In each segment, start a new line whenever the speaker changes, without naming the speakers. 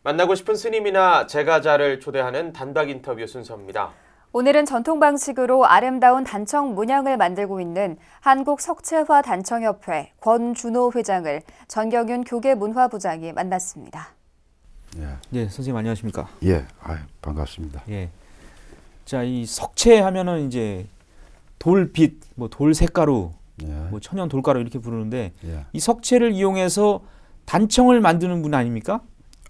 만나고 싶은 스님이나 제가자를 초대하는 단박 인터뷰 순서입니다.
오늘은 전통 방식으로 아름다운 단청 문양을 만들고 있는 한국석채화 단청협회 권준호 회장을 전경윤 교계문화부장이 만났습니다.
네, 선생님 안녕하십니까?
예, 반갑습니다.
예. 자, 이 석채 하면은 이제 돌빛, 뭐 돌색가루,
예,
뭐 천연 돌가루 이렇게 부르는데
예,
이 석채를 이용해서 단청을 만드는 분 아닙니까?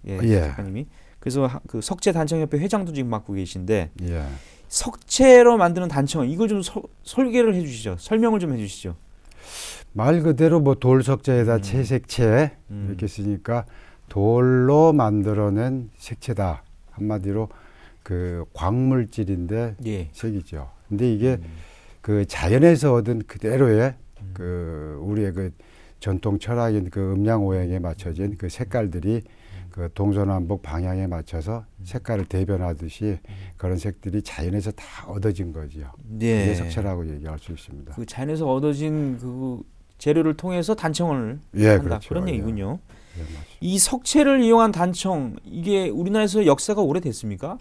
예,
예.
작가님이. 그래서 그 석채 단청협회 회장도 지금 맡고 계신데
예.
석채로 만드는 단청 이걸 좀 설계를 해주시죠. 설명을 좀 해주시죠.
말 그대로 뭐 돌석재에다 채색채 이렇게 쓰니까 돌로 만들어낸 색채다. 한마디로 그 광물질인데
예.
색이죠. 근데 이게 그 자연에서 얻은 그대로의 그 우리의 그 전통 철학인 그 음양 오행에 맞춰진 그 색깔들이 그 동서남북 방향에 맞춰서 색깔을 대변하듯이 그런 색들이 자연에서 다 얻어진 거죠.
네.
그게 석채라고 얘기할 수 있습니다.
그 자연에서 얻어진 그 재료를 통해서 단청을
예,
한다.
그렇죠.
그런
예.
얘기군요.
예, 맞습니다.
이 석채를 이용한 단청 이게 우리나라에서 역사가 오래됐습니까?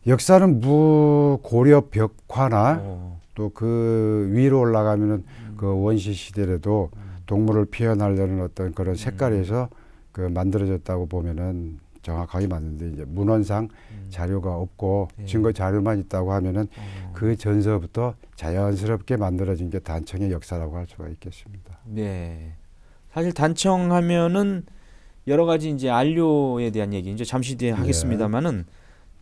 역사는 고려 벽화나
어.
또 그 위로 올라가면은 그 원시 시대에도 동물을 표현하려는 어떤 그런 색깔에서 그 만들어졌다고 보면은 정확하게 맞는데 이제 문헌상 자료가 없고
예.
증거 자료만 있다고 하면은 그 전서부터 자연스럽게 만들어진 게 단청의 역사라고 할 수가 있겠습니다.
네. 사실 단청하면은 여러 가지 이제 안료에 대한 얘기 이제 잠시 뒤에 하겠습니다만은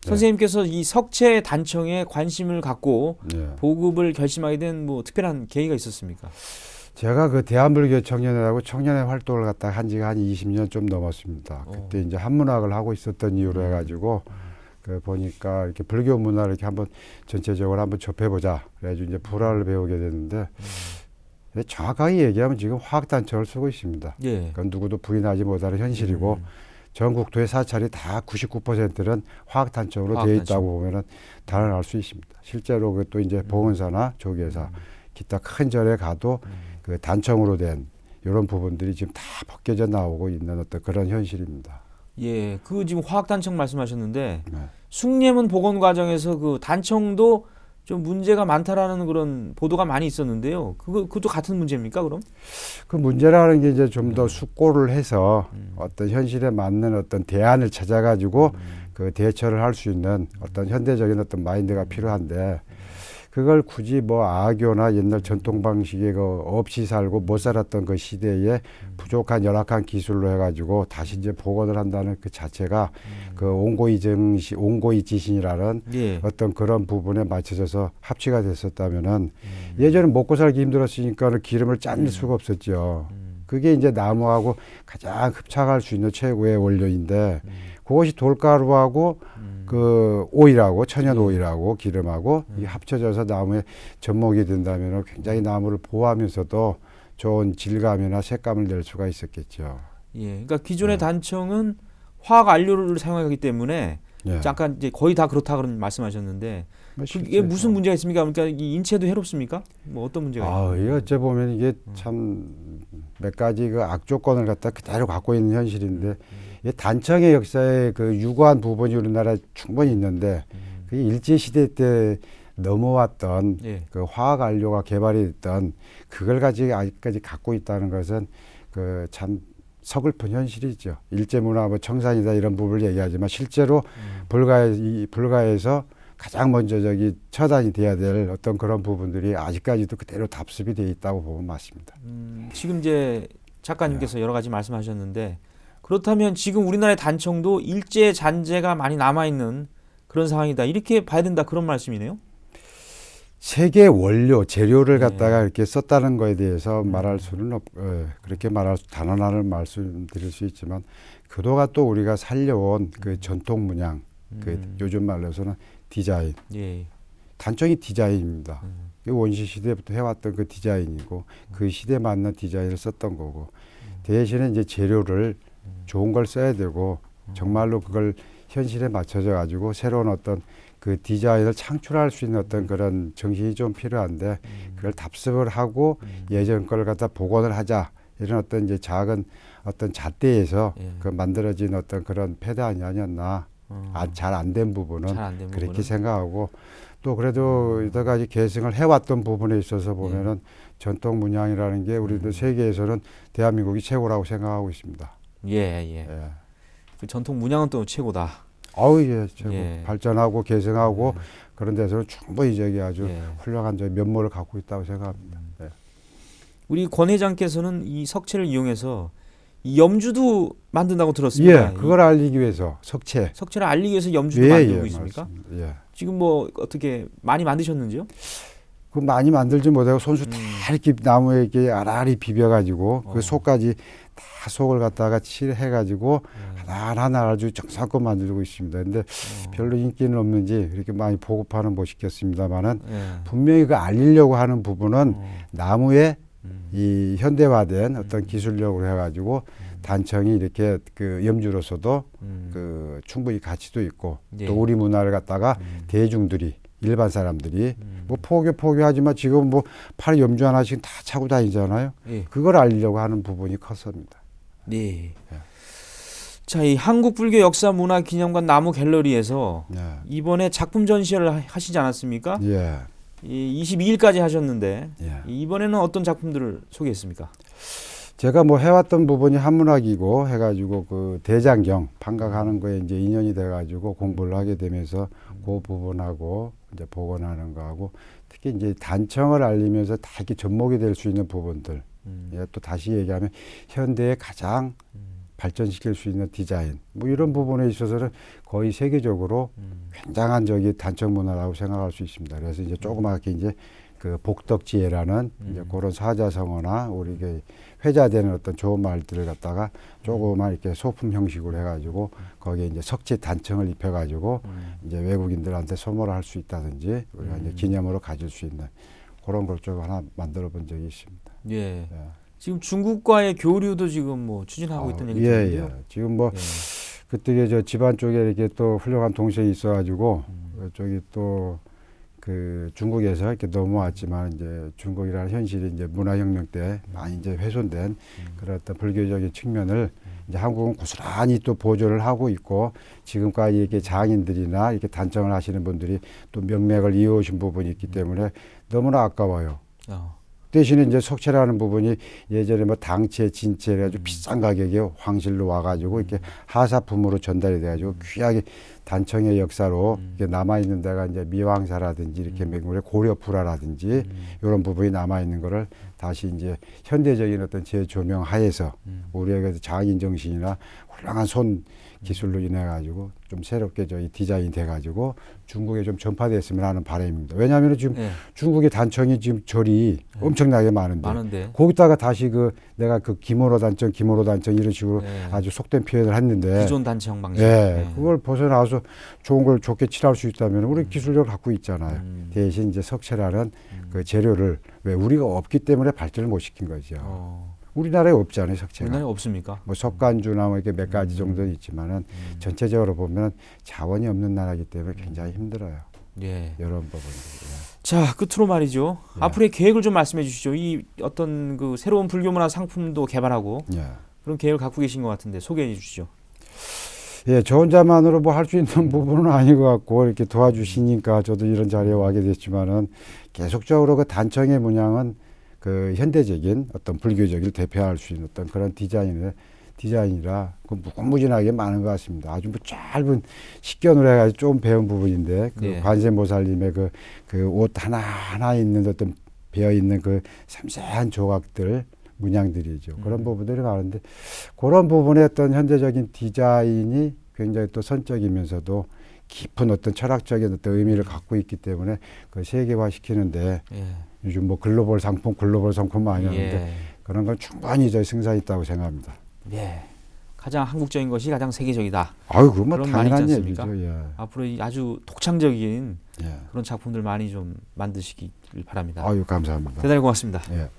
선생님께서 이 석채 단청에 관심을 갖고
예.
보급을 결심하게 된 뭐 특별한 계기가 있었습니까?
제가 그 대한불교 청년회라고 청년회 활동을 갖다 한 지가 한 20년 좀 넘었습니다. 그때 이제 한문학을 하고 있었던 이유로 해가지고 그 보니까 이렇게 불교 문화를 이렇게 한번 전체적으로 한번 접해보자. 그래가지고 이제 불화를 배우게 됐는데 정확하게 얘기하면 지금 화학단청을 쓰고 있습니다.
예.
그건 누구도 부인하지 못하는 현실이고 전 국토의 사찰이 다 99%는 화학단청으로 되어
화학단청.
있다고 보면은 단언할 수 있습니다. 실제로 그 또 이제 보건사나 조계사 기타 큰 절에 가도 그 단청으로 된 이런 부분들이 지금 다 벗겨져 나오고 있는 어떤 그런 현실입니다.
예. 그 지금 화학 단청 말씀하셨는데
네.
숭례문 복원 과정에서 그 단청도 좀 문제가 많다라는 그런 보도가 많이 있었는데요. 그것도 같은 문제입니까, 그럼?
그 문제라는 게 이제 좀 더 숙고를 해서 어떤 현실에 맞는 어떤 대안을 찾아가지고 그 대처를 할 수 있는 어떤 현대적인 어떤 마인드가 필요한데 그걸 굳이 뭐 아교나 옛날 전통 방식에 그 없이 살고 못 살았던 그 시대에 부족한 열악한 기술로 해가지고 다시 이제 복원을 한다는 그 자체가 그 온고이지신이라는
예.
어떤 그런 부분에 맞춰져서 합치가 됐었다면은 예전에 먹고 살기 힘들었으니까 기름을 짠 수가 없었죠. 그게 이제 나무하고 가장 흡착할 수 있는 최고의 원료인데 그것이 돌가루하고 그 오일하고 천연 오일하고 기름하고 이게 합쳐져서 나무에 접목이 된다면 굉장히 나무를 보호하면서도 좋은 질감이나 색감을 낼 수가 있었겠죠.
예. 그러니까 기존의 단청은 화학 안료를 사용하기 때문에
예.
잠깐 이제 거의 다 그렇다 그런 말씀하셨는데
뭐
그게
실제로.
무슨 문제가 있습니까? 그러니까 이 인체도 해롭습니까? 뭐 어떤 문제가 있습니까?
이게 어째 보면 이게 참 몇 가지 그 악조건을 갖다 그대로 갖고 있는 현실인데 이 단청의 역사에 그 유구한 부분이 우리나라에 충분히 있는데 그게 일제 시대 때 넘어왔던
예.
그 화학 안료가 개발이 됐던 그걸 가지고 아직까지 갖고 있다는 것은 그 참 서글픈 현실이죠. 일제 문화 뭐 청산이다 이런 부분을 얘기하지만 실제로 불가에서 가장 먼저 처단이 돼야 될 어떤 그런 부분들이 아직까지도 그대로 답습이 되어 있다고 보면 맞습니다.
지금 이제 작가님께서 여러 가지 말씀하셨는데 그렇다면 지금 우리나라의 단청도 일제 잔재가 많이 남아 있는 그런 상황이다. 이렇게 봐야 된다 그런 말씀이네요.
세계 원료 재료를 갖다가 이렇게 썼다는 거에 대해서 말할 수는 그렇게 단언하는 말씀드릴 수 있지만 그동안 또 우리가 살려온 그 전통 문양 그 요즘 말로서는 디자인
예.
단청이 디자인입니다. 원시 시대부터 해왔던 그 디자인이고 그 시대에 맞는 디자인을 썼던 거고 대신에 이제 재료를 좋은 걸 써야 되고 정말로 그걸 현실에 맞춰져 가지고 새로운 어떤 그 디자인을 창출할 수 있는 어떤 그런 정신이 좀 필요한데 그걸 답습을 하고 예전 걸 갖다 복원을 하자 이런 어떤 이제 작은 어떤 잣대에서
예.
그 만들어진 어떤 그런 패단이 아니었나. 잘 안 된 부분은
잘 안 된
그렇게
부분은?
생각하고 또 그래도 여러 가지 계승을 해왔던 부분에 있어서 보면은 전통 문양이라는 게 우리도 세계에서는 대한민국이 최고라고 생각하고 있습니다.
예, 예.
예.
그 전통 문양은 또 최고다.
아우 예, 최고.
예.
발전하고 계승하고 그런 데서는 충분히 저기 아주
예.
훌륭한 저 면모를 갖고 있다고 생각합니다. 예.
우리 권 회장께서는 이 석채를 이용해서 이 염주도 만든다고 들었습니다.
예, 그걸 알리기 위해서
석채를 알리기 위해서 염주도 만들고 있습니까?
맞습니다. 예.
지금 뭐 어떻게 많이 만드셨는지요?
그 많이 만들지 못하고 손수 다 이렇게 나무에 이렇게 아라리 비벼가지고 그 속까지 다 속을 갖다가 칠해가지고 하나하나 아주 정성껏 만들고 있습니다. 근데 별로 인기는 없는지 이렇게 많이 보급하는 못 시켰습니다만은
예.
분명히 그 알리려고 하는 부분은 나무에 이 현대화된 어떤 기술력으로 해가지고 단청이 이렇게 그 염주로서도 그 충분히 가치도 있고
예.
또 우리 문화를 갖다가 대중들이 일반 사람들이 뭐 포교하지만 지금 뭐 팔에 염주 하나씩 다 차고 다니잖아요.
예.
그걸 알리려고 하는 부분이 컸습니다.
네. 자, 이 한국불교역사문화기념관 나무 갤러리에서
예.
이번에 작품 전시회를 하시지 않았습니까?
예.
이 22일까지 하셨는데
예.
이번에는 어떤 작품들을 소개했습니까?
제가 뭐 해왔던 부분이 한문학이고 해가지고 그 대장경 판각하는 거에 이제 인연이 돼가지고 공부를 하게 되면서 그 부분하고 이제 복원하는 거하고 특히 이제 단청을 알리면서 다 이렇게 접목이 될 수 있는 부분들. 예, 또 다시 얘기하면 현대에 가장 발전시킬 수 있는 디자인 뭐 이런 부분에 있어서는 거의 세계적으로 굉장한 저기 단청 문화라고 생각할 수 있습니다. 그래서 이제 조그맣게 이제 그 복덕지혜라는 이제 그런 사자성어나 우리 그 회자되는 어떤 좋은 말들을 갖다가 조그만 이렇게 소품 형식으로 해가지고 거기에 이제 석재 단청을 입혀가지고 이제 외국인들한테 선물할 수 있다든지 우리가 이제 기념으로 가질 수 있는 그런 걸 좀 하나 만들어 본 적이 있습니다.
예.
예.
지금 중국과의 교류도 지금 뭐 추진하고 있다는 얘기
예,
들었는데요.
예. 지금 뭐
예.
그때 저 집안 쪽에 이렇게 또 훌륭한 동생이 있어가지고 저기 또 그 중국에서 이렇게 넘어왔지만 이제 중국이라는 현실이 이제 문화혁명 때 많이 이제 훼손된 그런 어떤 불교적인 측면을 이제 한국은 고스란히 또 보존을 하고 있고 지금까지 이렇게 장인들이나 이렇게 단청을 하시는 분들이 또 명맥을 이어오신 부분이 있기 때문에 너무나 아까워요. 대신에 이제 석채라는 부분이 예전에 뭐 당채, 진채 아주 비싼 가격에 황실로 와가지고 이렇게 하사품으로 전달이 돼가지고 귀하게 단청의 역사로 이게 남아 있는 데가 이제 미왕사라든지 이렇게 맹물의 고려불화라든지 이런 부분이 남아 있는 거를 다시 이제 현대적인 어떤 재조명 하에서 우리에게 장인 정신이나 훌륭한 손 기술로 인해 가지고 좀 새롭게 저희 디자인 돼 가지고 중국에 좀 전파됐으면 하는 바람입니다. 왜냐하면 지금
예.
중국의 단청이 지금 절이 엄청나게 많은데 거기다가 다시 그 내가 그 기모로 단청 이런 식으로 아주 속된 표현을 했는데
기존 단청 방식.
예, 그걸 벗어나서 좋은 걸 좋게 칠할 수 있다면 우리 기술력을 갖고 있잖아요. 대신 이제 석채라는 그 재료를 왜 우리가 없기 때문에 발전을 못 시킨 거죠. 우리나라에 없잖아요, 석채가.
우리나라에 없습니까?
뭐 석간주나 뭐 이렇게 몇 가지 정도는 있지만은 전체적으로 보면 자원이 없는 나라이기 때문에 굉장히 힘들어요.
예.
이런 부분들. 예.
자, 끝으로 말이죠. 앞으로의 계획을 좀 말씀해 주시죠. 이 어떤 그 새로운 불교문화 상품도 개발하고
예.
그런 계획을 갖고 계신 것 같은데 소개해 주시죠.
예, 저 혼자만으로 뭐 할 수 있는 부분은 아닌 것 같고 이렇게 도와주시니까 저도 이런 자리에 와게 됐지만은 계속적으로 그 단청의 문양은 그 현대적인 어떤 불교적을 대표할 수 있는 어떤 그런 디자인이라 그 무궁무진하게 많은 것 같습니다. 아주 뭐 짧은 식견으로 해가지고 좀 배운 부분인데 그 관세음보살님의 그 옷 하나 있는 어떤 배어 있는 그 섬세한 조각들 문양들이죠. 그런 부분들이 많은데 그런 부분의 어떤 현대적인 디자인이 굉장히 또 선적이면서도 깊은 어떤 철학적인 어떤 의미를 갖고 있기 때문에 그 세계화 시키는데 요즘 뭐 글로벌 상품 많이 하는데 그런 건 충분히 저희 승산이 있다고 생각합니다.
예. 가장 한국적인 것이 가장 세계적이다.
아유, 그건 뭐
그런
당연한
말이지
얘기죠.
않습니까?
예.
앞으로 아주 독창적인
예.
그런 작품들 많이 좀 만드시길 바랍니다.
아유, 감사합니다.
대단히 고맙습니다.
예.